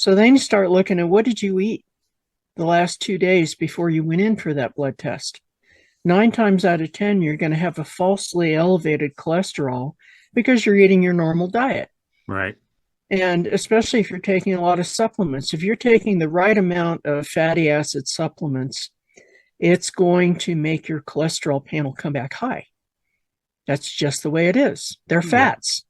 So then you start looking at what did you eat the last 2 days before you went in for that blood test. 9 times out of 10, you're going to have a falsely elevated cholesterol because you're eating your normal diet. Right. And especially if you're taking a lot of supplements, if you're taking the right amount of fatty acid supplements, it's going to make your cholesterol panel come back high. That's just the way it is. They're fats.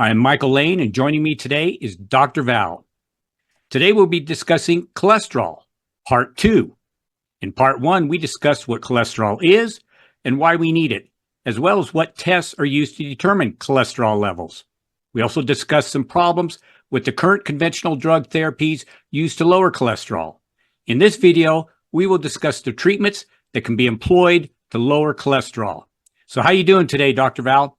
I'm Michael Laine, and joining me today is Dr. Val. Today we'll be discussing cholesterol, Part 2. In Part 1, we discussed what cholesterol is and why we need it, as well as what tests are used to determine cholesterol levels. We also discussed some problems with the current conventional drug therapies used to lower cholesterol. In this video, we will discuss the treatments that can be employed to lower cholesterol. So how are you doing today, Dr. Val?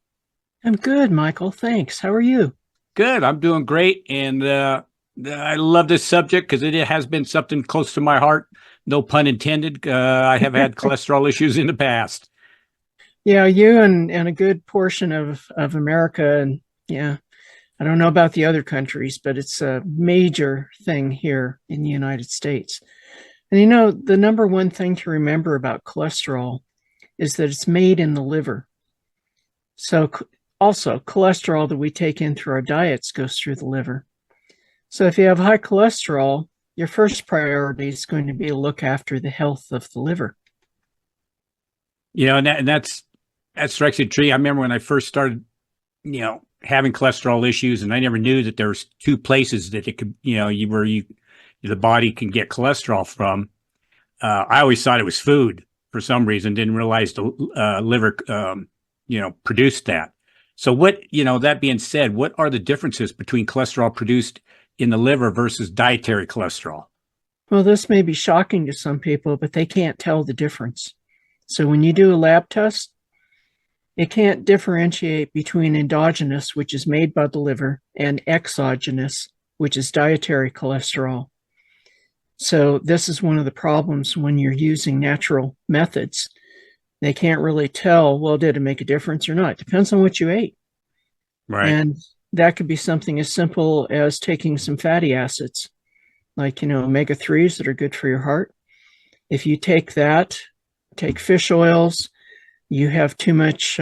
I'm good, Michael. Thanks. How are you? Good. I'm doing great. And I love this subject because it has been something close to my heart. No pun intended. I have had cholesterol issues in the past. Yeah, you and a good portion of America. And yeah, I don't know about the other countries, but it's a major thing here in the United States. And you know, the number one thing to remember about cholesterol is that it's made in the liver. So also, cholesterol that we take in through our diets goes through the liver. So if you have high cholesterol, your first priority is going to be to look after the health of the liver. You know, and that strikes a tree. I remember when I first started, having cholesterol issues, and I never knew that there was two places that it could, the body can get cholesterol from. I always thought it was food for some reason. Didn't realize the liver, produced that. So that being said, what are the differences between cholesterol produced in the liver versus dietary cholesterol? Well, this may be shocking to some people, but they can't tell the difference. So when you do a lab test, it can't differentiate between endogenous, which is made by the liver, and exogenous, which is dietary cholesterol. So this is one of the problems when you're using natural methods. They can't really tell, well, did it make a difference or not? It depends on what you ate. Right. And that could be something as simple as taking some fatty acids, like, omega-3s that are good for your heart. If you take fish oils, you have too much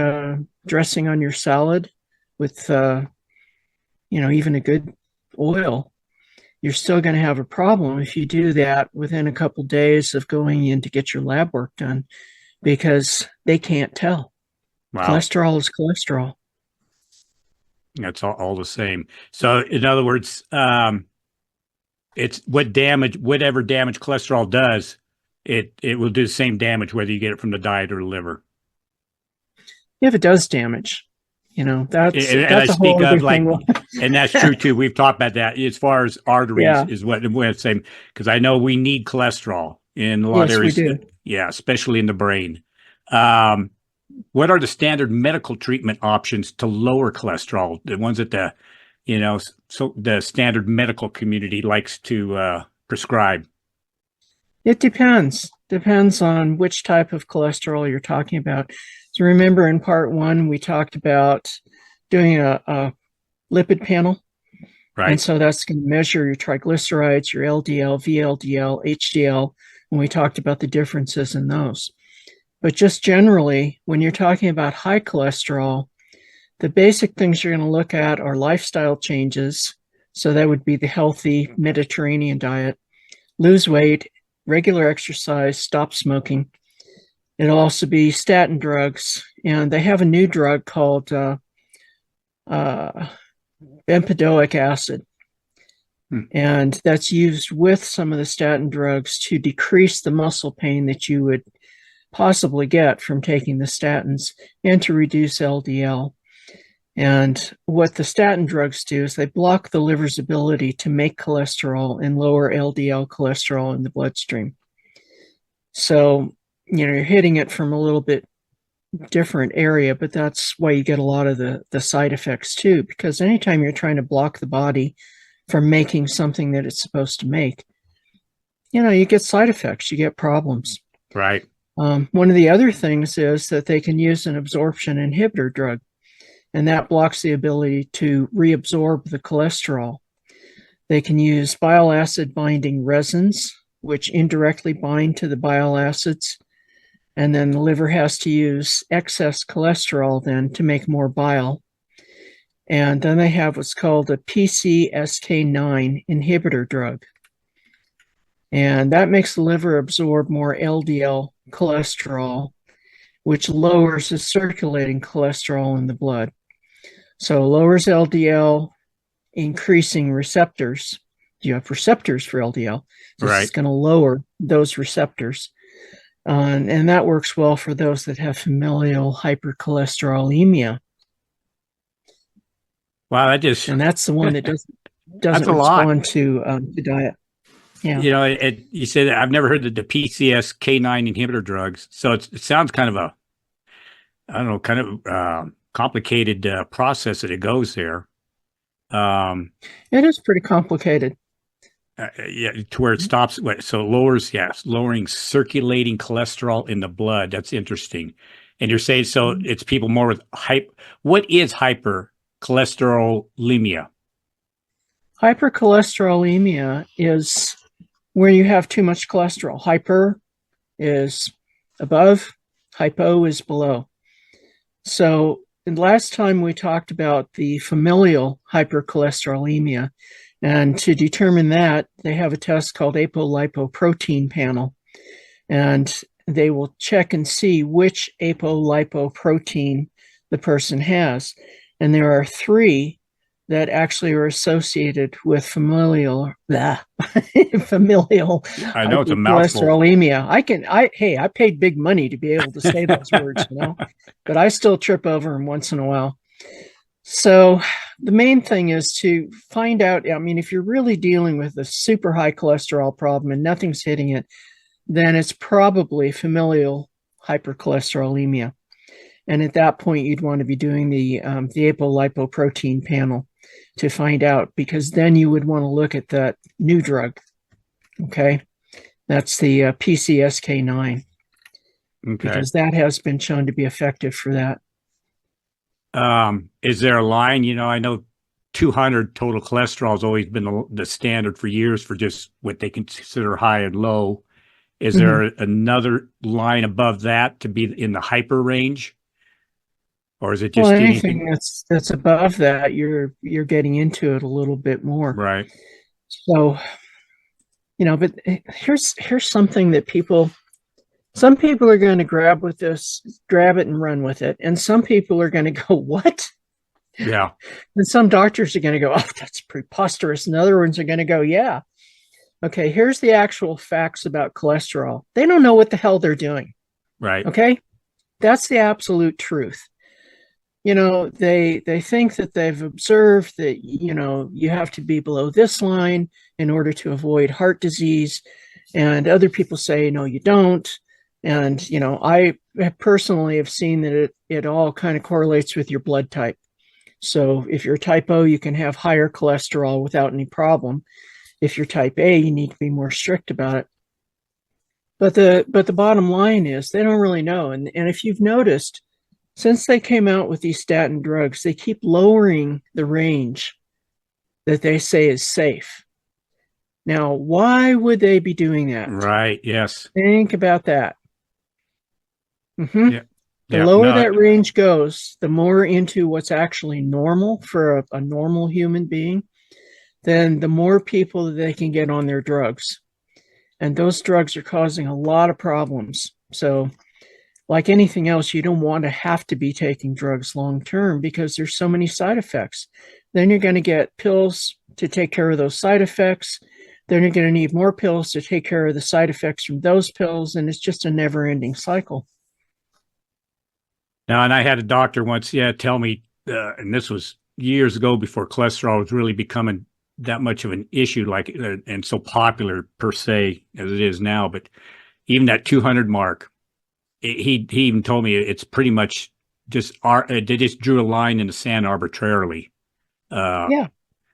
dressing on your salad with, even a good oil, you're still going to have a problem if you do that within a couple of days of going in to get your lab work done, because they can't tell. Wow. Cholesterol is cholesterol. That's all the same. So in other words, it's whatever damage cholesterol does, it will do the same damage whether you get it from the diet or the liver. If it does damage, that's I a speak whole of other like, thing. and that's true too. We've talked about that as far as arteries is what we're saying, because I know we need cholesterol in a lot of areas. Yes, we do. Yeah, especially in the brain. What are the standard medical treatment options to lower cholesterol? The ones that the standard medical community likes to prescribe. It depends. Depends on which type of cholesterol you're talking about. So remember in part 1, we talked about doing a lipid panel. Right. And so that's going to measure your triglycerides, your LDL, VLDL, HDL, and we talked about the differences in those. But just generally, when you're talking about high cholesterol, the basic things you're going to look at are lifestyle changes. So that would be the healthy Mediterranean diet, lose weight, regular exercise, stop smoking. It'll also be statin drugs. And they have a new drug called bempedoic acid. And that's used with some of the statin drugs to decrease the muscle pain that you would possibly get from taking the statins and to reduce LDL. And what the statin drugs do is they block the liver's ability to make cholesterol and lower LDL cholesterol in the bloodstream. So, you're hitting it from a little bit different area, but that's why you get a lot of the side effects too, because anytime you're trying to block the body from making something that it's supposed to make, you get side effects, you get problems. Right. One of the other things is that they can use an absorption inhibitor drug, and that blocks the ability to reabsorb the cholesterol. They can use bile acid binding resins, which indirectly bind to the bile acids, and then the liver has to use excess cholesterol then to make more bile. And then they have what's called a PCSK9 inhibitor drug. And that makes the liver absorb more LDL cholesterol, which lowers the circulating cholesterol in the blood. So lowers LDL, increasing receptors. You have receptors for LDL. So Right. it's going to lower those receptors. And that works well for those that have familial hypercholesterolemia. Wow, that just And that's the one that doesn't a lot. respond to diet. Yeah. You said I've never heard of the PCSK9 inhibitor drugs, so it sounds kind of complicated process that it goes there. It is pretty complicated. Yeah, to where it stops. So it lowers, lowering circulating cholesterol in the blood. That's interesting. And you're saying so it's people more with what is hypercholesterolemia? Hypercholesterolemia is where you have too much cholesterol. Hyper is above, hypo is below. So last time we talked about the familial hypercholesterolemia, and to determine that, they have a test called apolipoprotein panel, and they will check and see which apolipoprotein the person has. And there are 3 that actually are associated with familial I know it's a mouthful. hypercholesterolemia. I paid big money to be able to say those words, but I still trip over them once in a while. So the main thing is to find out, if you're really dealing with a super high cholesterol problem and nothing's hitting it, then it's probably familial hypercholesterolemia. And at that point, you'd want to be doing the apolipoprotein panel to find out, because then you would want to look at that new drug. Okay. That's the PCSK9. Okay. Because that has been shown to be effective for that. Is there a line? I know 200 total cholesterol has always been the standard for years for just what they consider high and low. Is there another line above that to be in the hyper range? Or is it just anything that's above that, you're getting into it a little bit more. Right. So, but here's something that some people are going to grab it and run with it. And some people are going to go, what? Yeah. And some doctors are going to go, oh, that's preposterous. And other ones are going to go, yeah. Okay, here's the actual facts about cholesterol. They don't know what the hell they're doing. Right. Okay? That's the absolute truth. They think that they've observed that, you have to be below this line in order to avoid heart disease. And other people say, no, you don't. And, I personally have seen that it all kind of correlates with your blood type. So if you're type O, you can have higher cholesterol without any problem. If you're type A, you need to be more strict about it. But the bottom line is they don't really know. And if you've noticed, since they came out with these statin drugs, they keep lowering the range that they say is safe. Now, why would they be doing that? Right. Yes. Think about that. Yeah. The lower that range goes, the more into what's actually normal for a normal human being, then the more people that they can get on their drugs. And those drugs are causing a lot of problems. So like anything else, you don't want to have to be taking drugs long term because there's so many side effects. Then you're going to get pills to take care of those side effects. Then you're going to need more pills to take care of the side effects from those pills. And it's just a never ending cycle. Now, and I had a doctor once, tell me, and this was years ago before cholesterol was really becoming that much of an issue, like and so popular per se as it is now. But even that 200 mark, he even told me it's pretty much just they just drew a line in the sand arbitrarily. Yeah.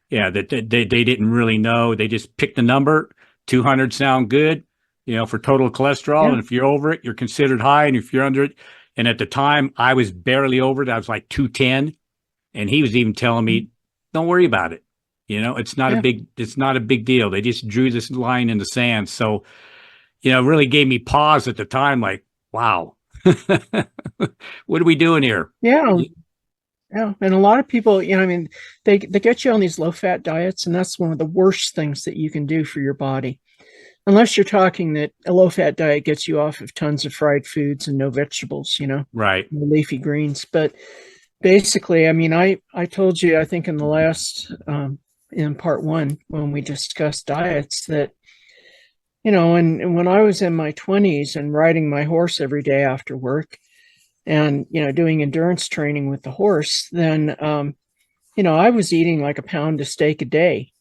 Yeah, that they didn't really know. They just picked a number. 200 sound good, for total cholesterol. Yeah. And if you're over it, you're considered high. And if you're under it, and at the time I was barely over it, I was like 210. And he was even telling me, don't worry about it. It's not a big deal. They just drew this line in the sand. So, it really gave me pause at the time, like, wow, what are we doing here? Yeah. Yeah. And a lot of people, they get you on these low fat diets, and that's one of the worst things that you can do for your body. Unless you're talking that a low fat diet gets you off of tons of fried foods and no vegetables, Right. no leafy greens. But basically, I told you, I think in the last, in part one, when we discussed diets, that, and when I was in my 20s and riding my horse every day after work and, doing endurance training with the horse, then, I was eating like a pound of steak a day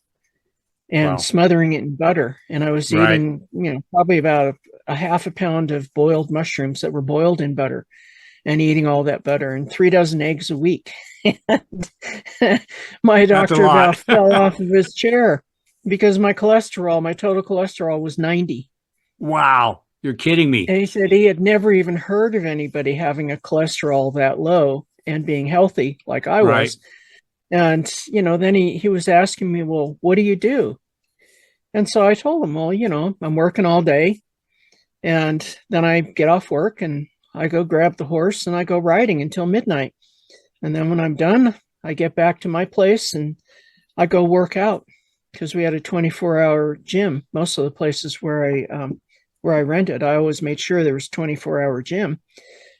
and Wow. smothering it in butter. And I was Right. eating, probably about a half a pound of boiled mushrooms that were boiled in butter and eating all that butter and 3 dozen eggs a week. My doctor about fell off of his chair because my total cholesterol was 90. Wow. You're kidding me. And he said he had never even heard of anybody having a cholesterol that low and being healthy like I was. And, then he was asking me, well, what do you do? And so I told him, well, I'm working all day. And then I get off work and I go grab the horse and I go riding until midnight. And then when I'm done, I get back to my place and I go work out because we had a 24-hour gym. Most of the places where I rented, I always made sure there was 24-hour gym.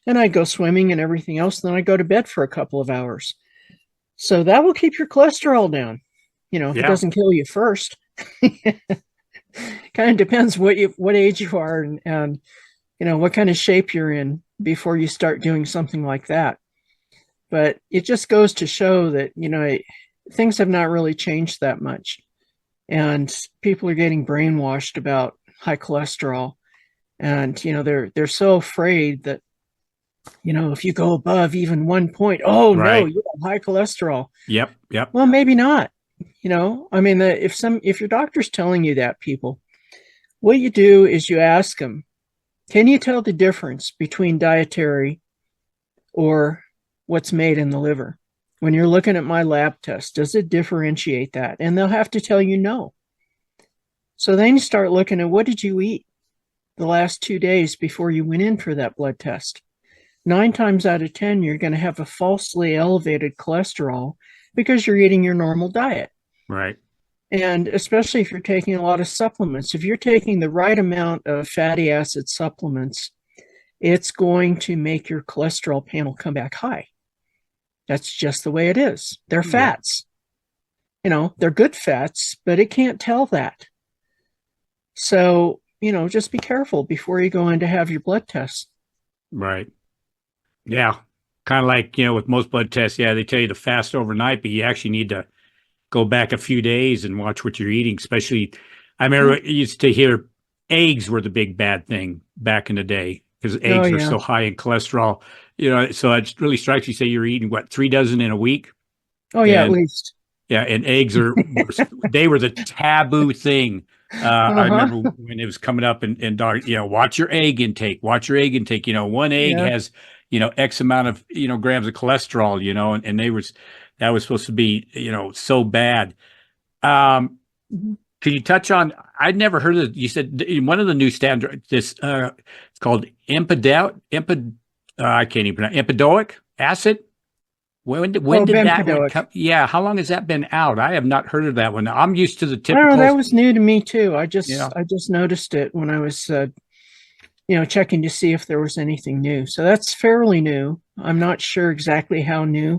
And I'd go swimming and everything else. And then I go to bed for a couple of hours. So that will keep your cholesterol down. If it doesn't kill you first. Kind of depends what age you are and what kind of shape you're in before you start doing something like that. But it just goes to show that, things have not really changed that much. And people are getting brainwashed about high cholesterol. And, they're so afraid that, if you go above even 1 point, no, you have high cholesterol. Yep. Well, maybe not. If your doctor's telling you that, people, what you do is you ask them, can you tell the difference between dietary or what's made in the liver? When you're looking at my lab test, does it differentiate that? And they'll have to tell you no. So then you start looking at, what did you eat the last 2 days before you went in for that blood test? 9 times out of 10, you're going to have a falsely elevated cholesterol because you're eating your normal diet. Right. And especially if you're taking a lot of supplements, if you're taking the right amount of fatty acid supplements, it's going to make your cholesterol panel come back high. That's just the way it is. They're fats. They're good fats, but it can't tell that. So, just be careful before you go in to have your blood test. Right. Yeah. Kind of like, with most blood tests, they tell you to fast overnight, but you actually need to go back a few days and watch what you're eating. Especially, I remember I used to hear eggs were the big bad thing back in the day because eggs are so high in cholesterol. So it really strikes you, say you're eating, 3 dozen in a week? Oh, yeah, at least. Yeah, and eggs they were the taboo thing. I remember when it was coming up and watch your egg intake, one egg has, X amount of, grams of cholesterol, and that was supposed to be, so bad. Can you touch on, I'd never heard of, you said one of the new standards, it's called I can't even pronounce, impedoic acid. When did that one come? Yeah, how long has that been out? I have not heard of that one. I'm used to the typical. That was new to me too. I just noticed it when I was, checking to see if there was anything new. So that's fairly new. I'm not sure exactly how new,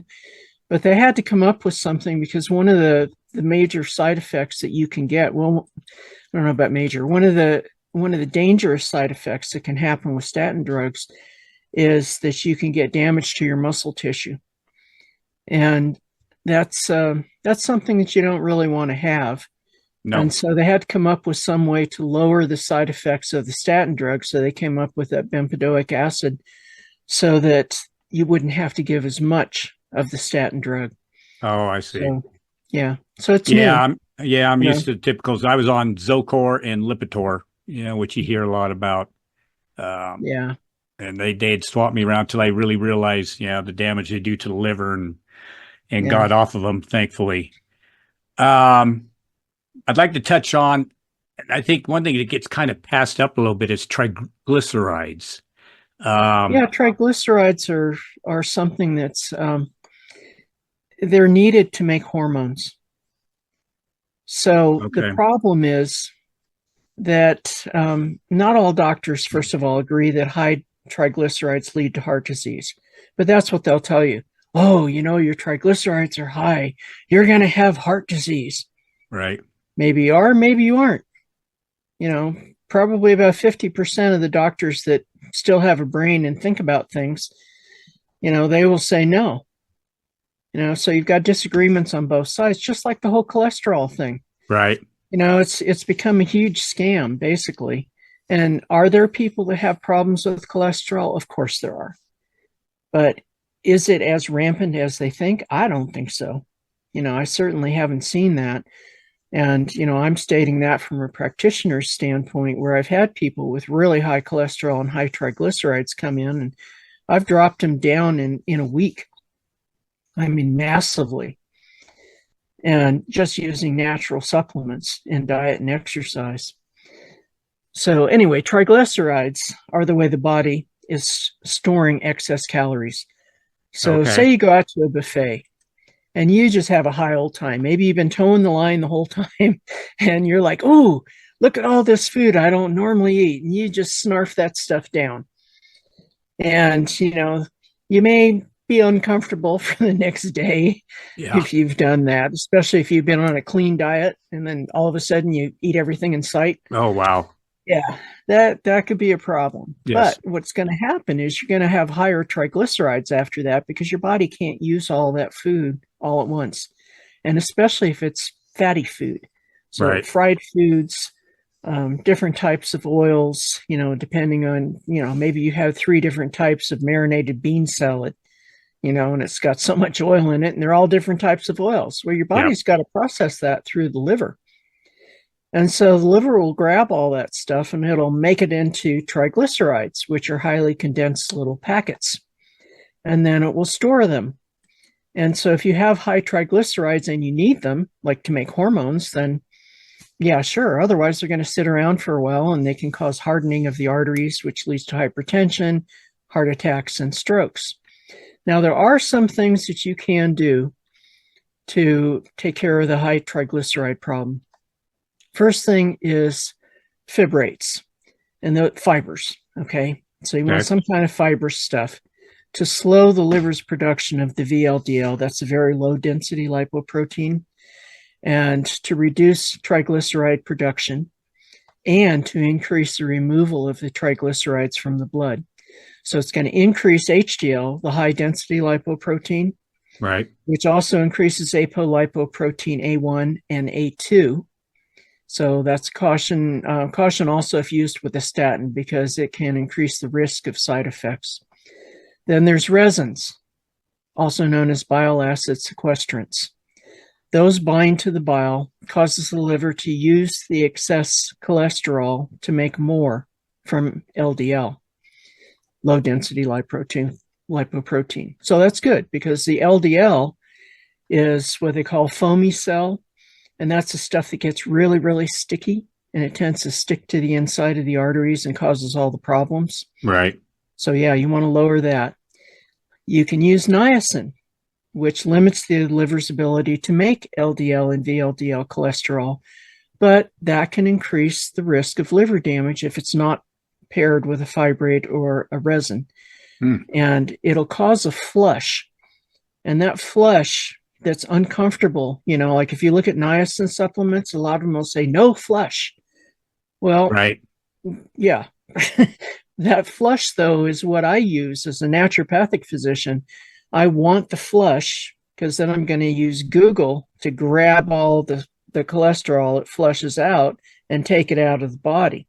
but they had to come up with something because one of the the major side effects that you can get, well, I don't know about major. One of the dangerous side effects that can happen with statin drugs is that you can get damage to your muscle tissue, and that's something that you don't really want to have. No. And so they had to come up with some way to lower the side effects of the statin drug. So they came up with that bempedoic acid so that you wouldn't have to give as much of the statin drug. Oh, I see. So, yeah. So it's new. I'm you used know. to typicals. I was on Zocor and Lipitor, which you hear a lot about. Yeah. And they'd swap me around till I really realized, the damage they do to the liver and Yeah. got off of them, thankfully. I'd like to touch on, I think one thing that gets kind of passed up a little bit is triglycerides. Yeah. Triglycerides are something that's they're needed to make hormones. So the Okay. problem is that not all doctors, first of all, agree that high triglycerides lead to heart disease, but that's what they'll tell you. Oh, your triglycerides are high. You're going to have heart disease. Right. Maybe you are, maybe you aren't. Probably about 50% of the doctors that still have a brain and think about things, they will say no. So you've got disagreements on both sides, just like the whole cholesterol thing. Right. It's become a huge scam, basically. And are there people that have problems with cholesterol? Of course there are. But is it as rampant as they think? I don't think so. I certainly haven't seen that. And, I'm stating that from a practitioner's standpoint, where I've had people with really high cholesterol and high triglycerides come in, and I've dropped them down in a week. I mean, massively. And just using natural supplements in diet and exercise. So anyway, triglycerides are the way the body is storing excess calories. So say Okay. you go out to a buffet and you just have a high old time. Maybe you've been towing the line the whole time and you're like, oh, look at all this food I don't normally eat. And you just snarf that stuff down. And, you may be uncomfortable for the next day Yeah. if you've done that, especially if you've been on a clean diet and then all of a sudden you eat everything in sight. Oh, wow. Yeah, that could be a problem. Yes. But what's going to happen is you're going to have higher triglycerides after that because your body can't use all that food all at once. And especially if it's fatty food. So Right. fried foods, different types of oils, depending on, maybe you have 3 different types of marinated bean salad, and it's got so much oil in it and they're all different types of oils. Well, your Yeah. body's got to process that through the liver. And so the liver will grab all that stuff and it'll make it into triglycerides, which are highly condensed little packets. And then it will store them. And so if you have high triglycerides and you need them, like to make hormones, then yeah, sure. Otherwise, they're going to sit around for a while and they can cause hardening of the arteries, which leads to hypertension, heart attacks, and strokes. Now, there are some things that you can do to take care of the high triglyceride problem. First thing is fibrates and the fibers. Okay. So you want Okay. some kind of fiber stuff to slow the liver's production of the VLDL. That's a very low density lipoprotein, and to reduce triglyceride production and to increase the removal of the triglycerides from the blood. So it's going to increase HDL, the high density lipoprotein, Right. which also increases apolipoprotein A1 and A2. So that's caution. Caution also if used with a statin because it can increase the risk of side effects. Then there's resins, also known as bile acid sequestrants. Those bind to the bile, causes the liver to use the excess cholesterol to make more from LDL, low density lipoprotein. So that's good because the LDL is what they call foamy cell. And that's the stuff that gets really, really sticky and it tends to stick to the inside of the arteries and causes all the problems. Right. So yeah, you want to lower that. You can use niacin, which limits the liver's ability to make LDL and VLDL cholesterol, but that can increase the risk of liver damage if it's not paired with a fibrate or a resin. And it'll cause a flush. And that flush that's uncomfortable. Like if you look at niacin supplements, a lot of them will say no flush. Well, Right. yeah. That flush, though, is what I use as a naturopathic physician. I want the flush because then I'm going to use Google to grab all the cholesterol it flushes out and take it out of the body.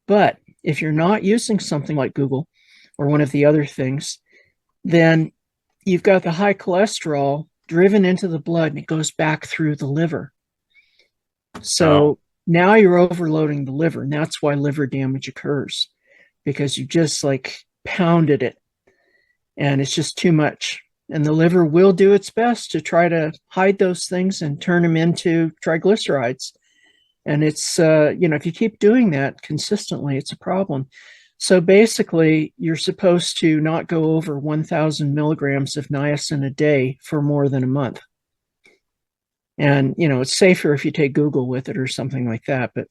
But if you're not using something like Google or one of the other things, then you've got the high cholesterol driven into the blood and it goes back through the liver. So now you're overloading the liver, and that's why liver damage occurs, because you just like pounded it and it's just too much. And the liver will do its best to try to hide those things and turn them into triglycerides. And it's, if you keep doing that consistently, it's a problem. So basically, you're supposed to not go over 1,000 milligrams of niacin a day for more than a month. And, it's safer if you take Google with it or something like that. But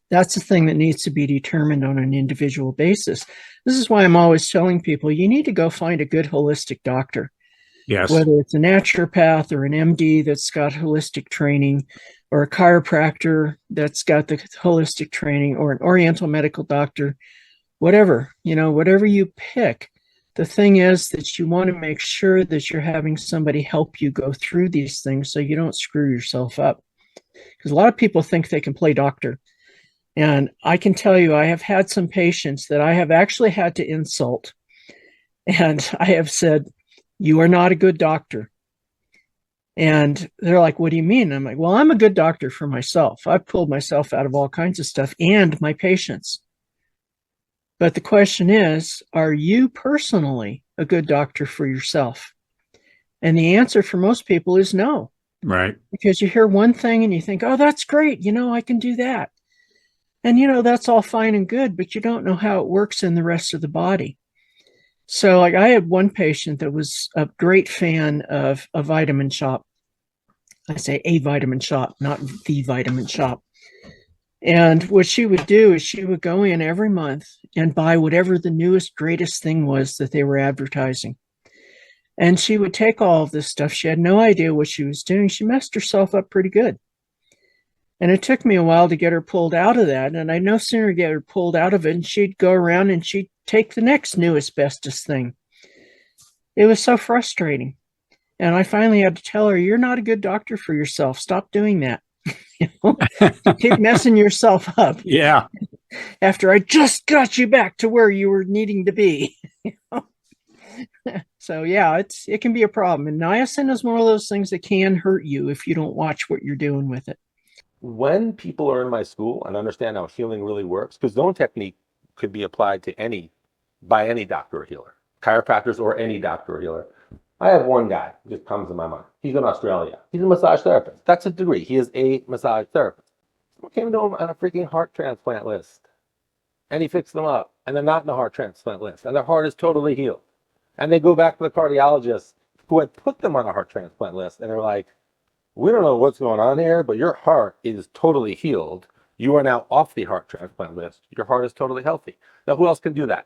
that's the thing that needs to be determined on an individual basis. This is why I'm always telling people you need to go find a good holistic doctor. Yes. Whether it's a naturopath or an MD that's got holistic training, or a chiropractor that's got the holistic training, or an oriental medical doctor, whatever you pick. The thing is that you want to make sure that you're having somebody help you go through these things so you don't screw yourself up. Because a lot of people think they can play doctor. And I can tell you, I have had some patients that I have actually had to insult. And I have said, you are not a good doctor. And they're like, what do you mean? I'm like, well, I'm a good doctor for myself. I've pulled myself out of all kinds of stuff and my patients. But the question is, are you personally a good doctor for yourself? And the answer for most people is no. Right. Because you hear one thing and you think, oh, that's great. I can do that. And, that's all fine and good, but you don't know how it works in the rest of the body. So like I had one patient that was a great fan of a vitamin shop. I say a vitamin shop, not the vitamin shop. And what she would do is she would go in every month and buy whatever the newest, greatest thing was that they were advertising. And she would take all of this stuff. She had no idea what she was doing. She messed herself up pretty good. And it took me a while to get her pulled out of that. And I no sooner get her pulled out of it, and she'd go around and she'd take the next newest, bestest thing. It was so frustrating. And I finally had to tell her, you're not a good doctor for yourself. Stop doing that. You keep messing yourself up. Yeah. After I just got you back to where you were needing to be. So yeah, it can be a problem. And niacin is one of those things that can hurt you if you don't watch what you're doing with it. When people are in my school and understand how healing really works, because zone technique could be applied to by any doctor or healer, chiropractors or any doctor or healer. I have one guy who just comes to my mind. He's in Australia. He's a massage therapist. That's a degree. He is a massage therapist. Someone came to him on a freaking heart transplant list, and he fixed them up, and they're not in the heart transplant list, and their heart is totally healed. And they go back to the cardiologist who had put them on a heart transplant list, and they're like, we don't know what's going on here, but your heart is totally healed. You are now off the heart transplant list. Your heart is totally healthy. Now, who else can do that?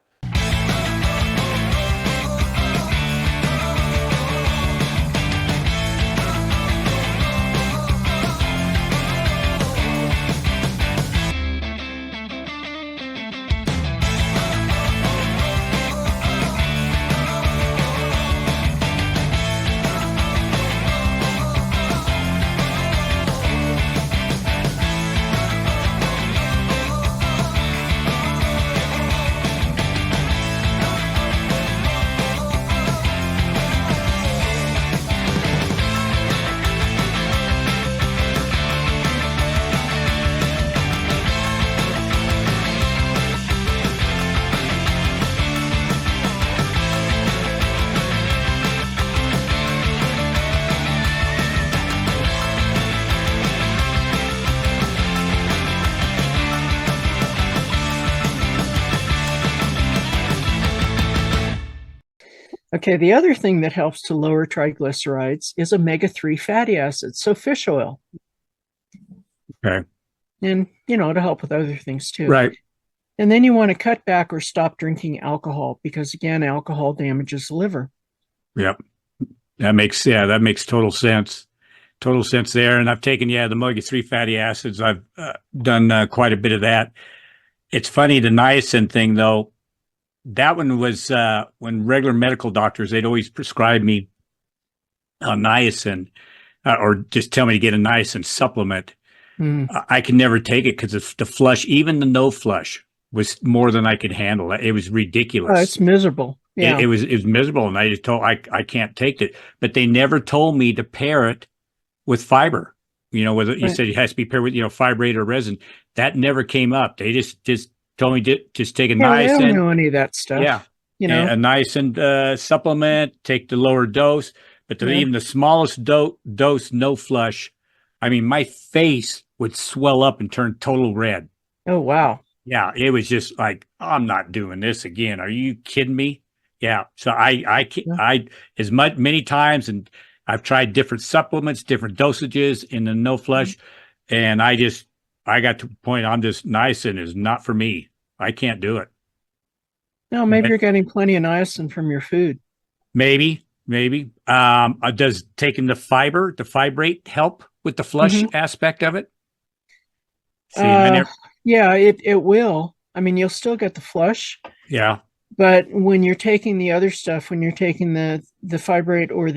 Okay, the other thing that helps to lower triglycerides is omega-3 fatty acids, so fish oil. Okay. And, to help with other things too. Right. And then you want to cut back or stop drinking alcohol because, again, alcohol damages the liver. Yep. That makes total sense. Total sense there. And I've taken, the omega-3 fatty acids. I've done quite a bit of that. It's funny, the niacin thing, though, that one was when regular medical doctors, they'd always prescribe me niacin or just tell me to get a niacin supplement. Mm. I could never take it because the flush, even the no flush, was more than I could handle. It was ridiculous. Oh, it's miserable. Yeah. It was miserable. And I just told, I can't take it. But they never told me to pair it with fiber, whether you said it has to be paired with, fibrate or resin. That never came up. They just told me to just take a They don't niacin. know any of that stuff. Yeah. A niacin supplement, take the lower dose, but even the smallest dose, no flush. I mean, my face would swell up and turn total red. Oh, wow. Yeah. It was just like, I'm not doing this again. Are you kidding me? Yeah. So I as many times, and I've tried different supplements, different dosages in the no flush. And I got to the point, niacin is not for me. I can't do it. No, maybe you're getting plenty of niacin from your food. Maybe. Does taking the fibrate help with the flush aspect of it? Yeah, it will. I mean, you'll still get the flush. Yeah. But when you're taking the other stuff, when you're taking the fibrate or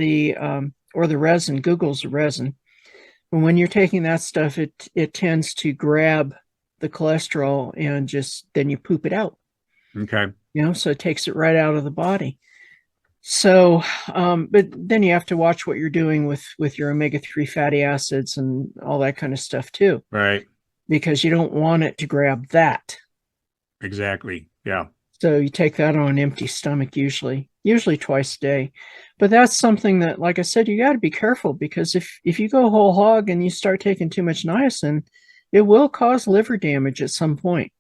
the resin, Google's a resin. And when you're taking that stuff, it tends to grab the cholesterol and then you poop it out. Okay. So it takes it right out of the body. So, but then you have to watch what you're doing with your omega-3 fatty acids and all that kind of stuff too. Right. Because you don't want it to grab that. Exactly. Yeah. So you take that on an empty stomach usually twice a day. But that's something that, like I said, you got to be careful, because if you go whole hog and you start taking too much niacin, it will cause liver damage at some point.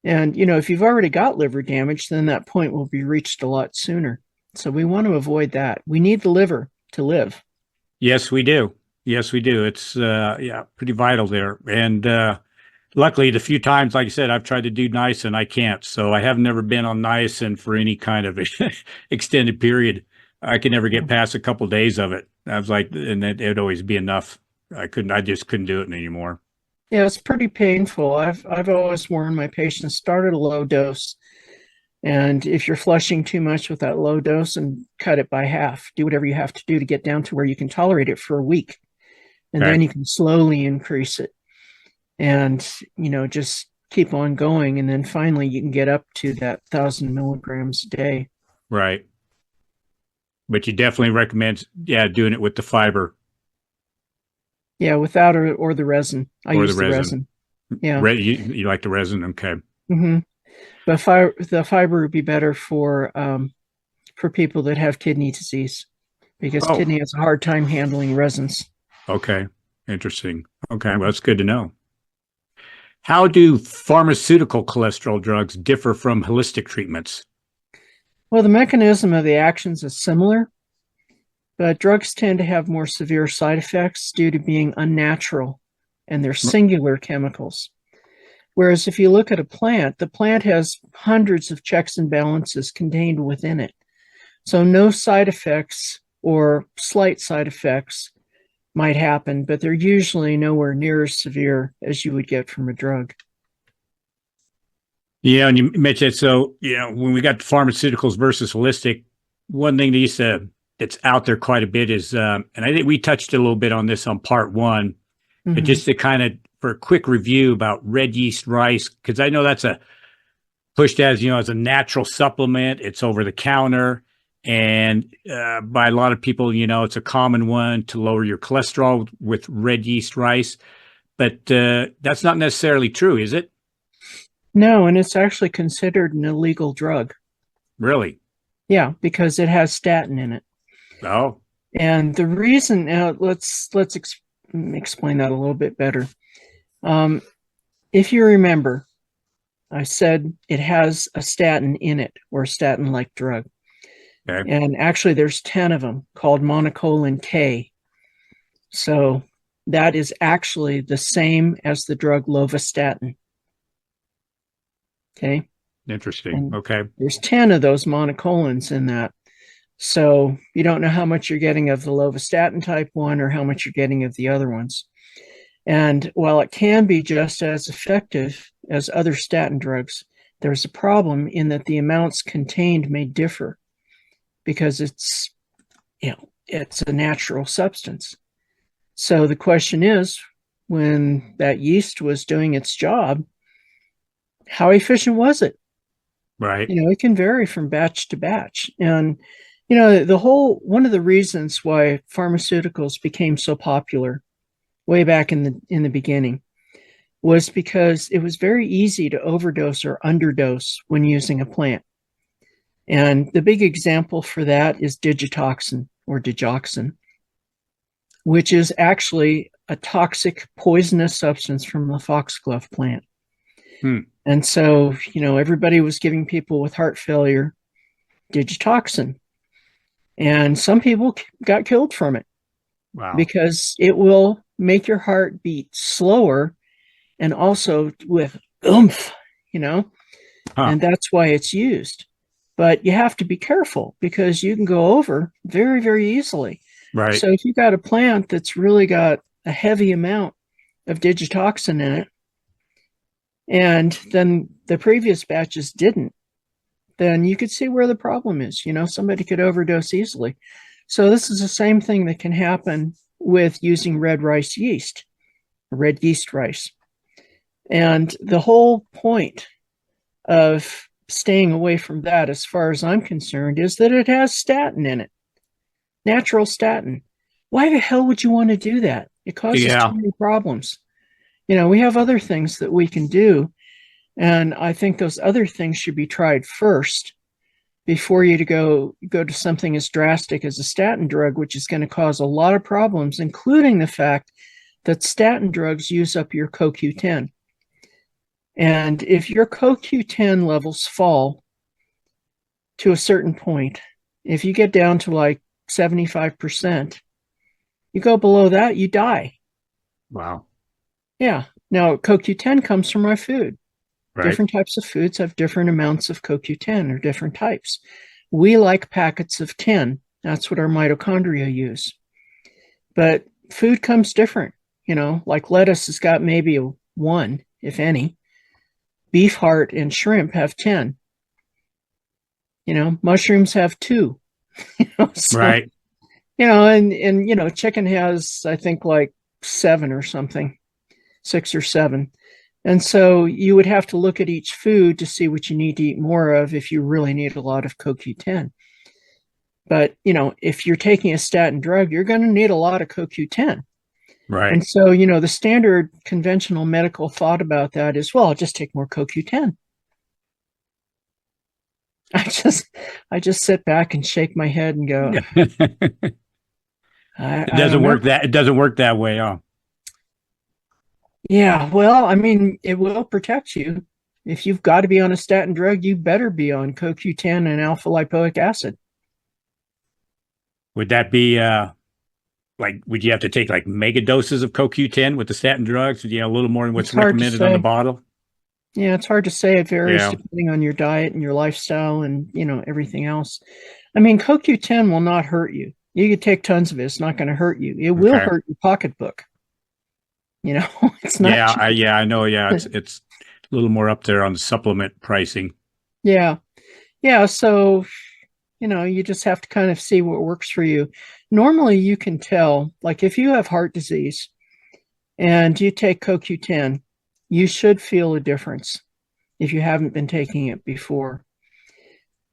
And, if you've already got liver damage, then that point will be reached a lot sooner. So we want to avoid that. We need the liver to live. Yes, we do. It's, pretty vital there. And luckily, the few times, like I said, I've tried to do niacin, I can't. So I have never been on niacin for any kind of extended period. I could never get past a couple of days of it. I was like, and it would always be enough. I just couldn't do it anymore. Yeah, it's pretty painful. I've always warned my patients, start at a low dose. And if you're flushing too much with that low dose, and cut it by half, do whatever you have to do to get down to where you can tolerate it for a week. And then you can slowly increase it. And, just keep on going. And then finally you can get up to that 1,000 milligrams a day. Right. But you definitely recommend, doing it with the fiber. Yeah, without or the resin. I use the resin. Yeah. You like the resin? Okay. Mm-hmm. But the fiber would be better for people that have kidney disease, because kidney has a hard time handling resins. Okay. Interesting. Okay. Well, that's good to know. How do pharmaceutical cholesterol drugs differ from holistic treatments? Well, the mechanism of the actions is similar, but drugs tend to have more severe side effects due to being unnatural, and they're singular chemicals. Whereas if you look at a plant, the plant has hundreds of checks and balances contained within it. So no side effects or slight side effects might happen, but they're usually nowhere near as severe as you would get from a drug. Yeah, and you mentioned, so, when we got pharmaceuticals versus holistic, one thing that's out there quite a bit is, and I think we touched a little bit on this on part one, but just to kind of, for a quick review about red yeast rice, because I know that's pushed as, as a natural supplement. It's over the counter. And by a lot of people, it's a common one to lower your cholesterol with red yeast rice. But that's not necessarily true, is it? No, and it's actually considered an illegal drug. Really? Yeah, because it has statin in it. Oh. And the reason, let's explain that a little bit better. If you remember, I said it has a statin in it, or a statin-like drug. Okay. And actually there's 10 of them called monocolin K. So that is actually the same as the drug lovastatin. Okay. Interesting. And okay. There's 10 of those monocolins in that. So you don't know how much you're getting of the lovastatin type 1 or how much you're getting of the other ones. And while it can be just as effective as other statin drugs, there's a problem in that the amounts contained may differ because it's a natural substance. So the question is, when that yeast was doing its job, how efficient was it? Right. It can vary from batch to batch. And, one of the reasons why pharmaceuticals became so popular way back in the beginning was because it was very easy to overdose or underdose when using a plant. And the big example for that is digitoxin or digoxin, which is actually a toxic poisonous substance from the foxglove plant. And so, everybody was giving people with heart failure digitoxin. And some people got killed from it. Wow. Because it will make your heart beat slower and also with oomph, and that's why it's used. But you have to be careful because you can go over very, very easily. Right. So if you've got a plant that's really got a heavy amount of digitoxin in it, and then the previous batches didn't, then you could see where the problem is. Somebody could overdose easily. So this is the same thing that can happen with using red rice yeast, red yeast rice. And the whole point of staying away from that, as far as I'm concerned, is that it has statin in it, natural statin. Why the hell would you want to do that? It causes too many problems. We have other things that we can do. And I think those other things should be tried first before you to go to something as drastic as a statin drug, which is going to cause a lot of problems, including the fact that statin drugs use up your CoQ10. And if your CoQ10 levels fall to a certain point, if you get down to like 75%, you go below that, you die. Wow. Yeah. Now, CoQ10 comes from our food. Right. Different types of foods have different amounts of CoQ10 or different types. We like packets of 10. That's what our mitochondria use. But food comes different. Like lettuce has got maybe 1, if any. Beef heart and shrimp have 10. Mushrooms have 2. So, right. And chicken has, I think, like 7 or something, 6 or 7. And so you would have to look at each food to see what you need to eat more of if you really need a lot of CoQ10. But, if you're taking a statin drug, you're going to need a lot of CoQ10. Right. And so, the standard conventional medical thought about that is, well, I'll just take more CoQ10. I just sit back and shake my head and go, It doesn't work that way, huh? Yeah, well, I mean, it will protect you. If you've got to be on a statin drug, you better be on CoQ10 and alpha lipoic acid. Would that be would you have to take like mega doses of CoQ10 with the statin drugs? A little more than what's recommended on the bottle? Yeah, it's hard to say. It varies depending on your diet and your lifestyle and, everything else. I mean, CoQ10 will not hurt you. You could take tons of it. It's not going to hurt you. It will hurt your pocketbook. It's not. I know. Yeah, it's a little more up there on the supplement pricing. Yeah. So, you just have to kind of see what works for you. Normally, you can tell, like if you have heart disease and you take CoQ10, you should feel a difference if you haven't been taking it before.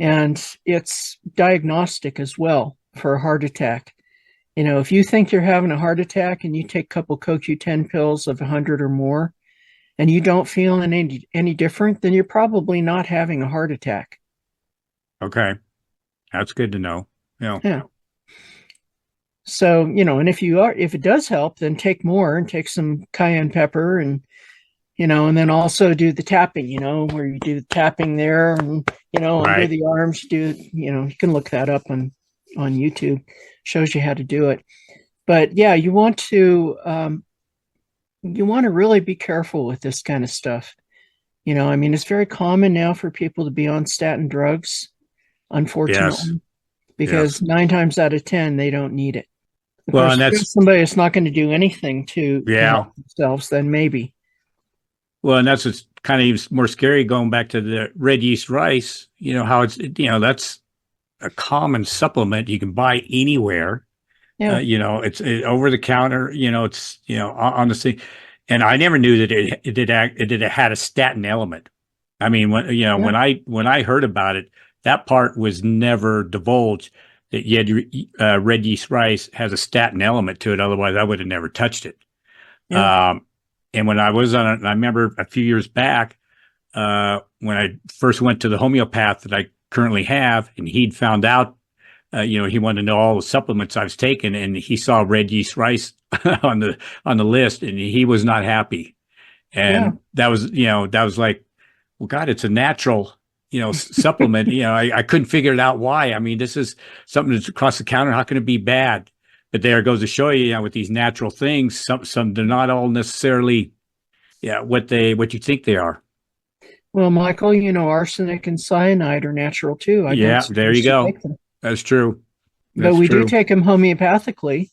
And it's diagnostic as well for a heart attack. If you think you're having a heart attack and you take a couple CoQ10 pills of 100 or more and you don't feel any different, then you're probably not having a heart attack. Okay. That's good to know. Yeah. So, and if it does help, then take more and take some cayenne pepper and and then also do the tapping, where you do the tapping there and, under the arms, you can look that up on YouTube, shows you how to do it. But yeah, you want to really be careful with this kind of stuff. I mean, it's very common now for people to be on statin drugs, unfortunately. Yes. because 9 times out of 10, they don't need it. Of Well, course, and if that's, somebody that's not going to do anything to yeah. help themselves, then maybe. Well, and that's what's kind of even more scary going back to the red yeast rice, how it's, that's a common supplement you can buy anywhere. Yeah. It's over the counter, it's, on the thing. And I never knew that it had a statin element. I mean, when I heard about it, that part was never divulged that red yeast rice has a statin element to it. Otherwise, I would have never touched it. Yeah. And when I was on it, and I remember a few years back, when I first went to the homeopath that I currently have, and he'd found out, he wanted to know all the supplements I was taking, and he saw red yeast rice on the list, and he was not happy. And that was like, well, God, it's a natural, supplement. I couldn't figure it out why. I mean, this is something that's across the counter. How can it be bad? But there it goes to show you, with these natural things, some they're not all necessarily, what you think they are. Well, Michael, arsenic and cyanide are natural too. I don't There you suggest you go. take them. That's true. But we true. do take them homeopathically.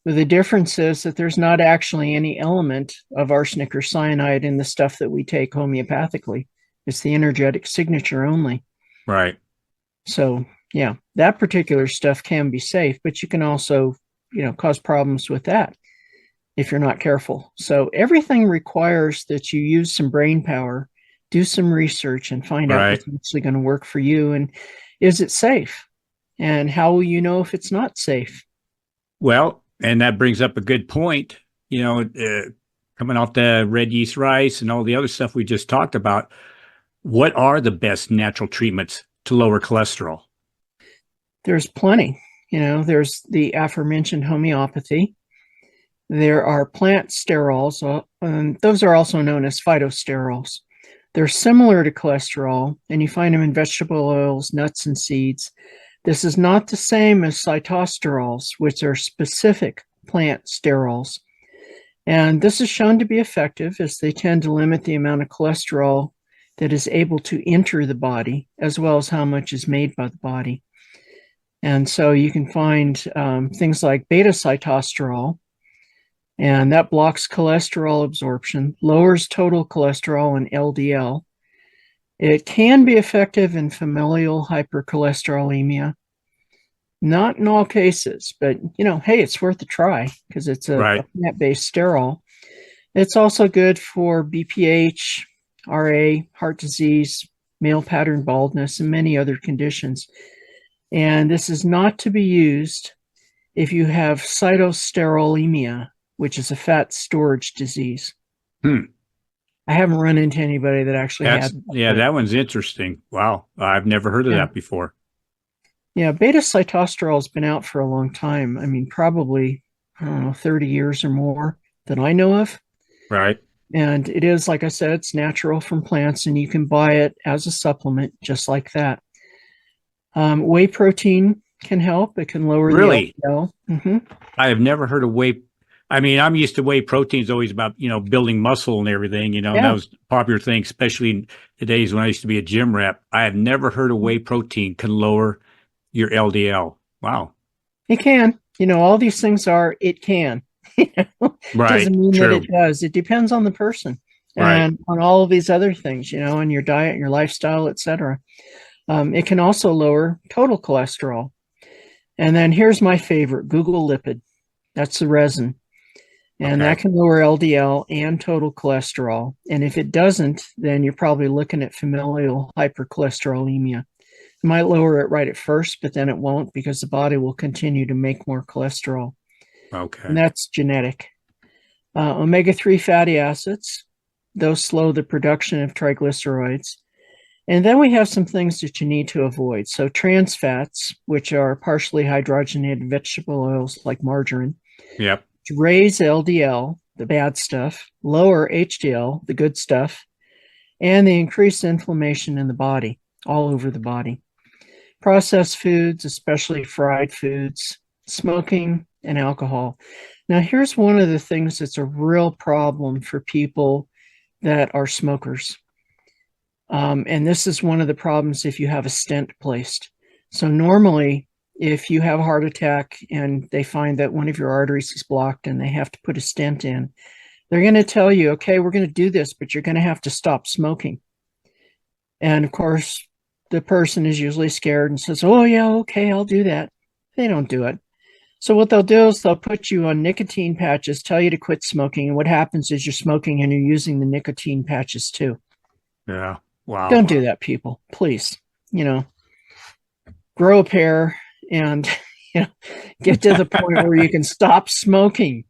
The difference is that there's not actually any element of arsenic or cyanide in the stuff that we take homeopathically. It's the energetic signature only. Right. So, yeah, that particular stuff can be safe, but you can also, cause problems with that if you're not careful. So everything requires that you use some brain power, do some research, and find out what's actually going to work for you. And is it safe? And how will you know if it's not safe? Well, and that brings up a good point. Coming off the red yeast rice and all the other stuff we just talked about, what are the best natural treatments to lower cholesterol? There's plenty. There's the aforementioned homeopathy. There are plant sterols. Those are also known as phytosterols. They're similar to cholesterol, and you find them in vegetable oils, nuts, and seeds. This is not the same as cytosterols, which are specific plant sterols. And this is shown to be effective as they tend to limit the amount of cholesterol that is able to enter the body, as well as how much is made by the body. And so you can find things like beta-cytosterol, and that blocks cholesterol absorption, lowers total cholesterol and LDL. It can be effective in familial hypercholesterolemia. Not in all cases, but, hey, it's worth a try because it's a plant-based sterol. It's also good for BPH, RA, heart disease, male pattern baldness, and many other conditions. And this is not to be used if you have cytosterolemia, which is a fat storage disease. I haven't run into anybody that actually had that. Yeah, that one's interesting. Wow. I've never heard of that before. Yeah, beta-cytosterol has been out for a long time. I mean, probably, 30 years or more that I know of. Right. And it is, like I said, it's natural from plants, and you can buy it as a supplement just like that. Whey protein can help. It can lower the LDL. Mm-hmm. I have never heard of whey. I mean, I'm used to whey proteins always about, building muscle and everything, and that was a popular thing, especially in the days when I used to be a gym rep. I have never heard of whey protein can lower your LDL. Wow. It can. All these things it can. Doesn't mean that it does. It depends on the person and on all of these other things, and your diet and your lifestyle, etc. It can also lower total cholesterol. And then here's my favorite, Google lipid. That's the resin. And that can lower LDL and total cholesterol. And if it doesn't, then you're probably looking at familial hypercholesterolemia. It might lower it right at first, but then it won't because the body will continue to make more cholesterol. Okay. And that's genetic. Omega-3 fatty acids, those slow the production of triglycerides. And then we have some things that you need to avoid. So trans fats, which are partially hydrogenated vegetable oils like margarine. Yep. Raise LDL, the bad stuff, lower HDL, the good stuff, and they increase inflammation in the body, all over the body. Processed foods, especially fried foods, smoking, and alcohol. Now, here's one of the things that's a real problem for people that are smokers. And this is one of the problems if you have a stent placed. So normally if you have a heart attack and they find that one of your arteries is blocked and they have to put a stent in, they're going to tell you, okay, we're going to do this, but you're going to have to stop smoking. And of course, the person is usually scared and says, oh, yeah, okay, I'll do that. They don't do it. So what they'll do is they'll put you on nicotine patches, tell you to quit smoking. And what happens is you're smoking and you're using the nicotine patches too. Yeah. Wow. Don't do that, people. Please, grow a pair and get to the point where you can stop smoking,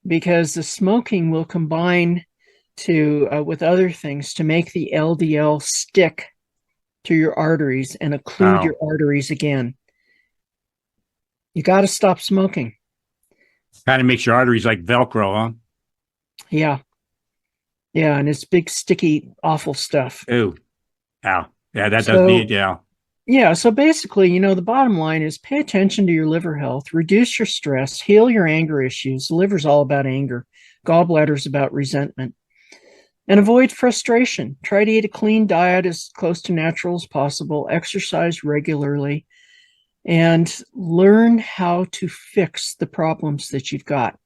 because the smoking will combine with other things to make the LDL stick to your arteries and occlude your arteries again. You got to stop smoking. Kind of makes your arteries like Velcro, huh? Yeah. Yeah, and it's big, sticky, awful stuff. Ooh. Ow. Yeah, that does need, yeah. Yeah, so basically, the bottom line is pay attention to your liver health, reduce your stress, heal your anger issues. The liver's all about anger. Gallbladder's about resentment. And avoid frustration. Try to eat a clean diet as close to natural as possible. Exercise regularly. And learn how to fix the problems that you've got.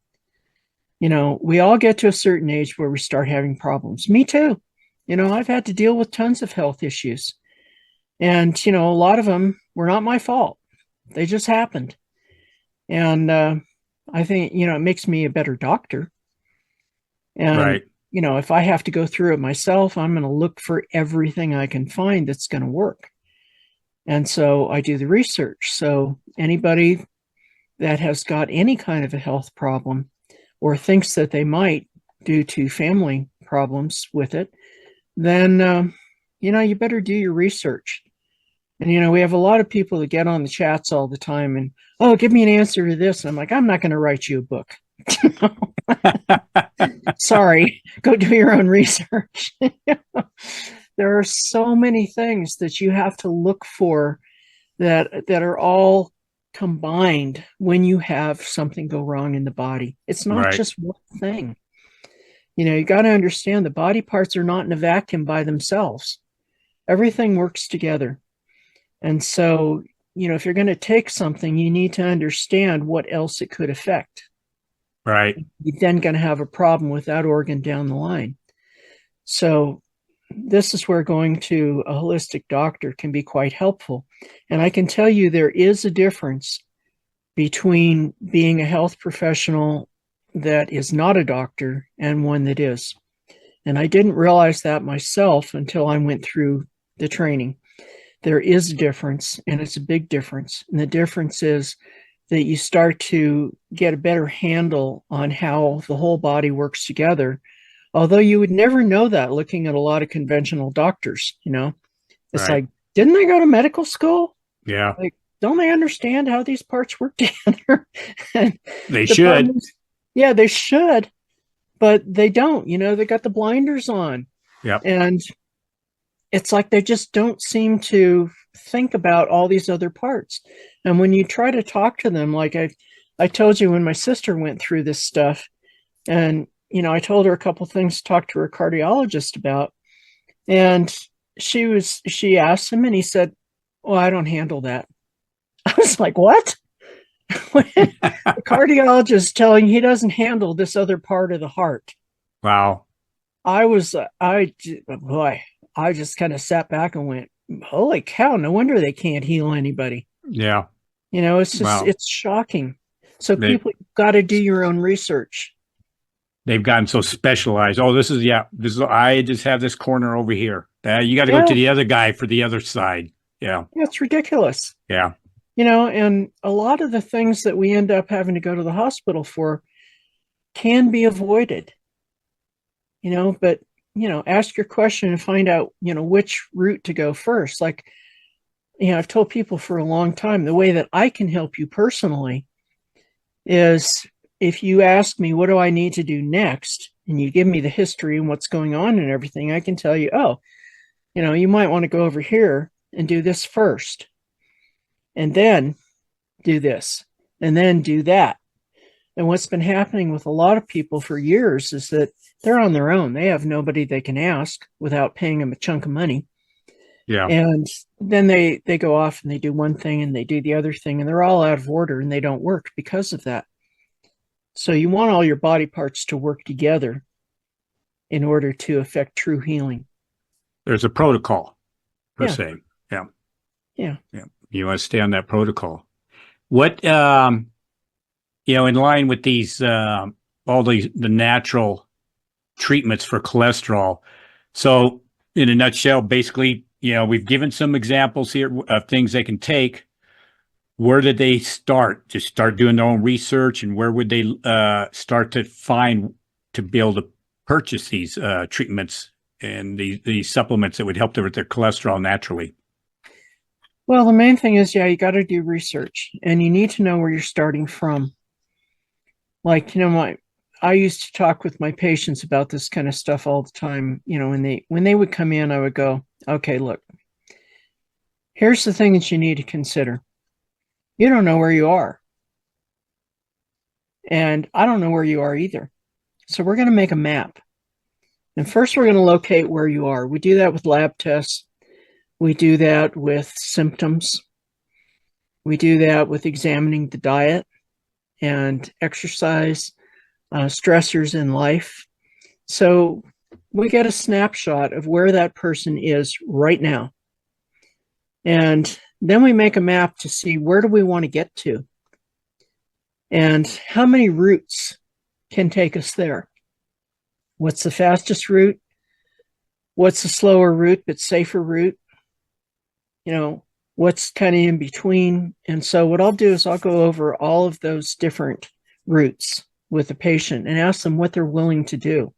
We all get to a certain age where we start having problems. Me too. I've had to deal with tons of health issues. And, a lot of them were not my fault. They just happened. And I think, it makes me a better doctor. And, right. If I have to go through it myself, I'm going to look for everything I can find that's going to work. And so I do the research. So anybody that has got any kind of a health problem or thinks that they might due to family problems with it, then, you better do your research. And, we have a lot of people that get on the chats all the time and, oh, give me an answer to this. And I'm like, I'm not going to write you a book. Sorry, go do your own research. There are so many things that you have to look for that are all combined when you have something go wrong in the body. It's not just one thing. You got to understand the body parts are not in a vacuum by themselves. Everything works together. And so, if you're going to take something, you need to understand what else it could affect. Right. You're then going to have a problem with that organ down the line. So this is where going to a holistic doctor can be quite helpful. And I can tell you there is a difference between being a health professional that is not a doctor and one that is. And I didn't realize that myself until I went through the training. There is a difference, and it's a big difference. And the difference is that you start to get a better handle on how the whole body works together. Although you would never know that looking at a lot of conventional doctors, It's like, didn't they go to medical school? Yeah. Like, don't they understand how these parts work together? They should. Yeah, they should, but they don't. They got the blinders on. Yep. And it's like they just don't seem to think about all these other parts. And when you try to talk to them, like I told you when my sister went through this stuff, and I told her a couple things to talk to her cardiologist about, and she asked him and he said, "Oh, I don't handle that." I was like, "What?" The cardiologist telling he doesn't handle this other part of the heart. Wow. I just kind of sat back and went, holy cow, no wonder they can't heal anybody. Yeah. It's just, It's shocking. So people got to do your own research. They've gotten so specialized. Oh, I just have this corner over here. You got to go to the other guy for the other side. Yeah. It's ridiculous. Yeah. And a lot of the things that we end up having to go to the hospital for can be avoided, but, ask your question and find out, which route to go first. Like, I've told people for a long time, the way that I can help you personally is if you ask me, what do I need to do next? And you give me the history and what's going on and everything, I can tell you, you might want to go over here and do this first. And then do this, and then do that. And what's been happening with a lot of people for years is that they're on their own. They have nobody they can ask without paying them a chunk of money. Yeah. And then they go off and they do one thing and they do the other thing, and they're all out of order and they don't work because of that. So you want all your body parts to work together in order to affect true healing. There's a protocol per Yeah. se. Yeah. Yeah. Yeah. You want to stay on that protocol. What, in line with these, all the natural treatments for cholesterol. So in a nutshell, basically, we've given some examples here of things they can take. Where did they start? Just start doing their own research, and where would they start to find to be able to purchase these treatments and these supplements that would help them with their cholesterol naturally? Well, the main thing is, you got to do research, and you need to know where you're starting from. Like, I used to talk with my patients about this kind of stuff all the time. When they would come in, I would go, okay, look, here's the thing that you need to consider. You don't know where you are. And I don't know where you are either. So we're going to make a map. And first, we're going to locate where you are. We do that with lab tests. We do that with symptoms. We do that with examining the diet and exercise, stressors in life. So we get a snapshot of where that person is right now. And then we make a map to see where do we want to get to and how many routes can take us there. What's the fastest route? What's the slower route but safer route? What's kind of in between? And so what I'll do is I'll go over all of those different routes with the patient and ask them what they're willing to do.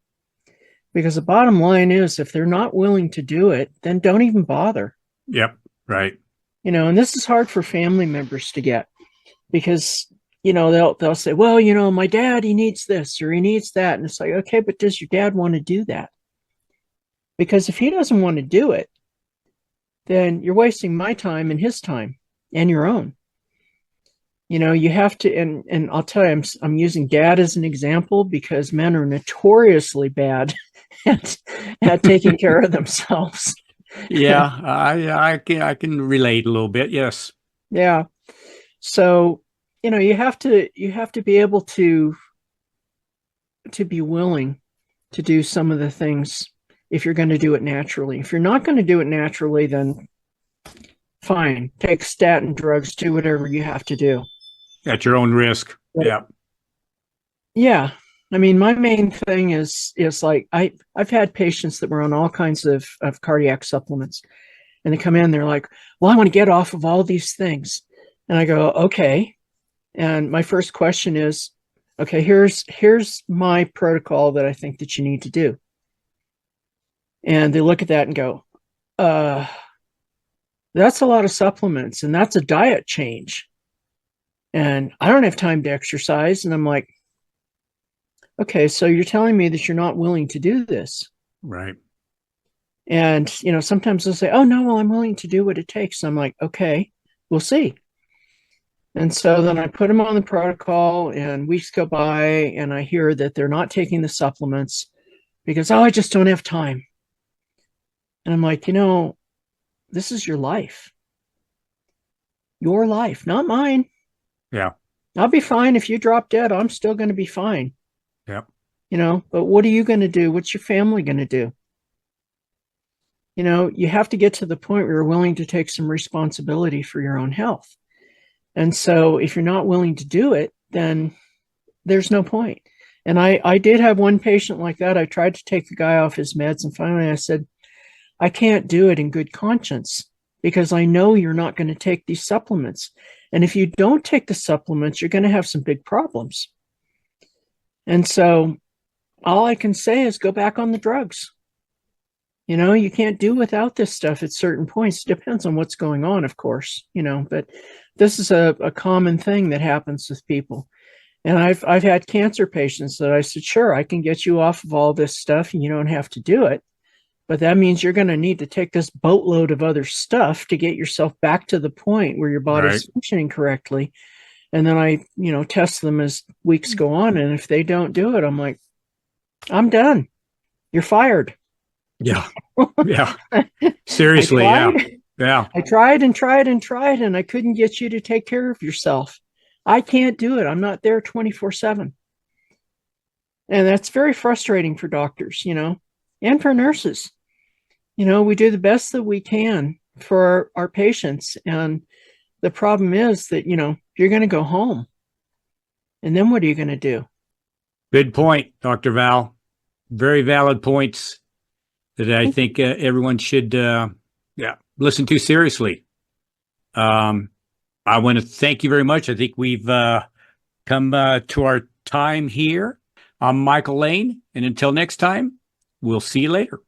Because the bottom line is, if they're not willing to do it, then don't even bother. Yep. Right. And this is hard for family members to get, because, they'll say, well, my dad, he needs this or he needs that. And it's like, okay, but does your dad want to do that? Because if he doesn't want to do it, then you're wasting my time and his time and your own. You have to, and I'll tell you, I'm using dad as an example because men are notoriously bad at taking care of themselves. Yeah, I can relate a little bit. Yes. Yeah. So, you have to be able to be willing to do some of the things if you're going to do it naturally. If you're not going to do it naturally, then fine, take statin drugs, do whatever you have to do. At your own risk. Yeah. Yeah. I mean, my main thing is like, I've had patients that were on all kinds of cardiac supplements, and they come in, they're like, well, I want to get off of all these things. And I go, okay. And my first question is, okay, here's my protocol that I think that you need to do. And they look at that and go, that's a lot of supplements, and that's a diet change. And I don't have time to exercise. And I'm like, okay, so you're telling me that you're not willing to do this. Right. And, sometimes they'll say, oh, no, well, I'm willing to do what it takes. I'm like, okay, we'll see. And so then I put them on the protocol, and weeks go by, and I hear that they're not taking the supplements because, I just don't have time. And I'm like, this is your life. Your life, not mine. Yeah. I'll be fine. If you drop dead, I'm still going to be fine. Yep. But what are you going to do? What's your family going to do? You have to get to the point where you're willing to take some responsibility for your own health. And so if you're not willing to do it, then there's no point. And I did have one patient like that. I tried to take the guy off his meds, and finally I said, I can't do it in good conscience because I know you're not going to take these supplements. And if you don't take the supplements, you're going to have some big problems. And so all I can say is go back on the drugs. You can't do without this stuff at certain points. It depends on what's going on, of course, but this is a common thing that happens with people. And I've had cancer patients that I said, sure, I can get you off of all this stuff and you don't have to do it. But that means you're going to need to take this boatload of other stuff to get yourself back to the point where your body's functioning correctly. And then I, test them as weeks go on. And if they don't do it, I'm like, I'm done. You're fired. Yeah. Yeah. Seriously. Yeah. Yeah. I tried and tried and tried, and I couldn't get you to take care of yourself. I can't do it. I'm not there 24/7. And that's very frustrating for doctors, and for nurses. We do the best that we can for our patients. And the problem is that, you're going to go home. And then what are you going to do? Good point, Dr. Val. Very valid points that I think everyone should listen to seriously. I want to thank you very much. I think we've come to our time here. I'm Michael Laine, and until next time, we'll see you later.